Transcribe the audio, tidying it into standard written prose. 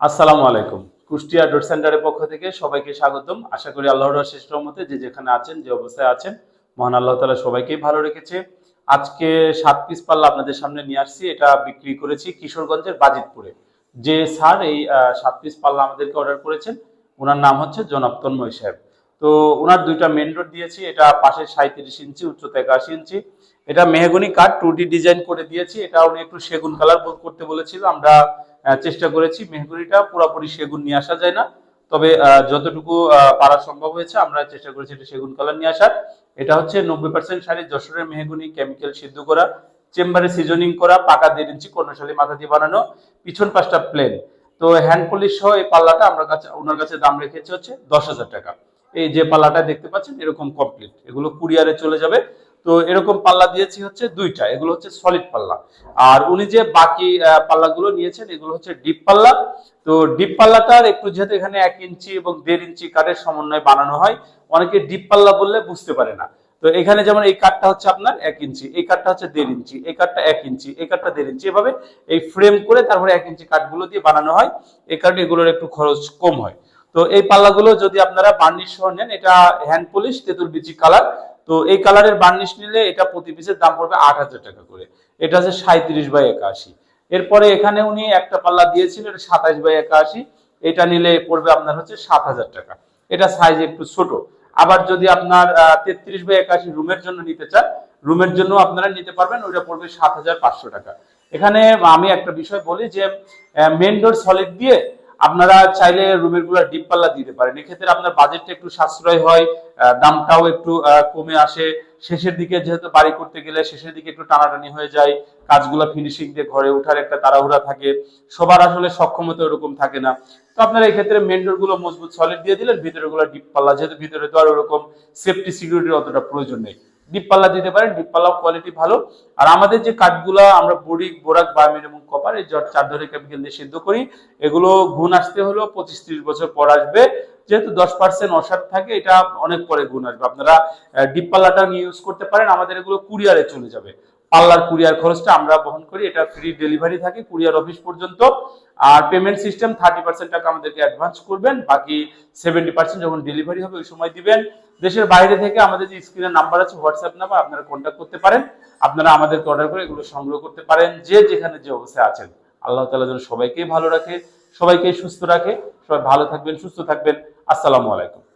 আসসালামু আলাইকুম। কুষ্টিয়া ডট সেন্টারের পক্ষ থেকে সবাইকে স্বাগতম। আশা করি আল্লাহর অশেষ রহমতে যে যেখানে আছেন, যে অবস্থায় আছেন, মহান আল্লাহ তাআলা সবাইকেই ভালো রেখেছে। আজকে 7 পিস পাল্লা আপনাদের সামনে নিয়ে আসছি। এটা বিক্রি করেছি কিশোরগঞ্জের বাজিতপুরে। যে স্যার এই 7 পিস পাল্লা আমাদেরকে অর্ডার করেছেন, ওনার নাম হচ্ছে জনাব তন্ময় সাহেব। তো ওনার দুইটা মেন ডোর দিয়েছি। এটা পাশে 37 ইঞ্চি, উচ্চতা 81 ইঞ্চি। এটা মেহগনি কাঠ 2D ডিজাইন করে দিয়েছি। এটা উনি একটু সেগুন কালার করতে বলেছিল। আমরা চেষ্টা করেছি। মেহগনিটা পুরোপুরি সেগুন নিয়ে আসা যায় না, তবে যতটুকু পারা সম্ভব হয়েছে আমরা চেষ্টা করেছি এটা সেগুন কালার নিয়ে আসার। এটা হচ্ছে 90% শাড়ি যশোরের মেহগনি, কেমিক্যাল সিদ্ধ করা, চেম্বারে সিজনিং করা, পাকা 1.5 ইঞ্চি কর্ণশালী মাথা দিয়ে বানানো, পিছন পাশটা প্লেন। তো হ্যান্ড পলিশ সহ এই পাল্লাটা আমরা ওনার কাছে দাম রেখেছি হচ্ছে 10,000 টাকা। এই যে পাল্লাটা দেখতে পাচ্ছেন এরকম কমপ্লিট, এগুলো কুরিয়ারে চলে যাবে। তো এরকম পাল্লা দিয়েছি হচ্ছে দুইটা, এগুলো হচ্ছে সলিড পাল্লা। আর উনি যে বাকি পাল্লাগুলো নিয়েছেন এগুলো হচ্ছে ডিপ পাল্লা। তো ডিপ পাল্লাটার একটু, যেহেতু এখানে 1 ইঞ্চি এবং 1.5 ইঞ্চি কাঠের সমন্বয়ে বানানো হয়, অনেকে ডিপ পাল্লা বললে বুঝতে পারে না। তো এখানে যেমন এই কাঠটা হচ্ছে আপনার 1 ইঞ্চি, এই কাঠটা হচ্ছে 1.5 ইঞ্চি, এই কাঠটা 1 ইঞ্চি, এই কাঠটা 1.5 ইঞ্চি, এভাবে এই ফ্রেম করে তারপরে 1 ইঞ্চি কাঠগুলো দিয়ে বানানো হয়। এই কারণে এগুলোর একটু খরচ কম হয়। তো এই পাল্লাগুলো যদি আপনারা বার্নিশ সহ নেন, এটা হ্যান্ড পলিশ তেঁতুল বিচি কালার। তো এই কালারের বার্নিশ নিলে এটা প্রতি পিসের দাম পড়বে 8,000 টাকা করে। এটা হচ্ছে 37/81। এরপরে এখানে উনি একটা পাল্লা দিয়েছিলেন, এটা 27/81। এটা নিলে পড়বে আপনার হচ্ছে 7,000 টাকা। এটা সাইজ একটু ছোট। আবার যদি আপনার 33/81 রুমের জন্য নিতে চান, রুমের জন্য আপনারা নিতে পারবেন, ওইটা পড়বে 7,500 টাকা। এখানে আমি একটা বিষয় বলি যে মেন ডোর সলিড দিয়ে আপনারা চাইলে রুমের গুলা ডিপ পাল্লা দিতে পারেন। এক্ষেত্রে আপনার বাজেটটা একটু সাশ্রয় হয়, দামটাও একটু কমে আসে। শেষের দিকে যেহেতু বাড়ি করতে গেলে শেষের দিকে একটু টানাটানি হয়ে যায়, কাজগুলো ফিনিশিং দিয়ে ঘরে ওঠার একটা তাড়াহুড়া থাকে, সবার আসলে সক্ষমতা ওরকম থাকে না। তো আপনারা এই ক্ষেত্রে মেন ডোর গুলো মজবুত সলিড দিয়ে দিলেন, ভিতরে গুলো ডিপ পাল্লা, যেহেতু ভিতরে তো আর ওরকম সেফটি সিকিউরিটির অতটা প্রয়োজন নেই, ডিপ পাল্লা দিতে পারেন। ডিপ পাল্লাও কোয়ালিটি ভালো। আর আমাদের যে কাঠগুলা আমরা বড়িক, বোরাক, বায়োমেট এবং কপার এই 4 ধরনের কেমিক্যাল দিয়ে সিদ্ধ করি, এগুলো গুণ আসতে হলেও 25-30 বছর পর আসবে। যেহেতু 10% অসার থাকে, এটা অনেক পরে গুণ আসবে। আপনারা ডিপ পাল্লাটা নিয়ে ইউজ করতে পারেন। আমাদের এগুলো কুরিয়ারে চলে যাবে। পাল্লার কুরিয়ার খরচটা আমরা বহন করি। এটা ফ্রি ডেলিভারি থাকে কুরিয়ার অফিস পর্যন্ত। আর পেমেন্ট সিস্টেম 30% টাকা আমাদেরকে অ্যাডভান্স করবেন, বাকি 70% যখন ডেলিভারি হবে ওই সময় দিবেন। দেশের বাইরে থেকে আমাদের যে স্ক্রিনে নাম্বার আছে, হোয়াটসঅ্যাপ নাম্বার, আপনারা কন্ট্যাক্ট করতে পারেন। আপনারা আমাদেরকে অর্ডার করে এগুলো সংগ্রহ করতে পারেন, যে যেখানে যে অবস্থায় আছেন। আল্লাহ তাআলা যেন সবাইকেই ভালো রাখে, সবাইকে সুস্থ রাখে। সবাই ভালো থাকবেন, সুস্থ থাকবেন। আসসালামু আলাইকুম।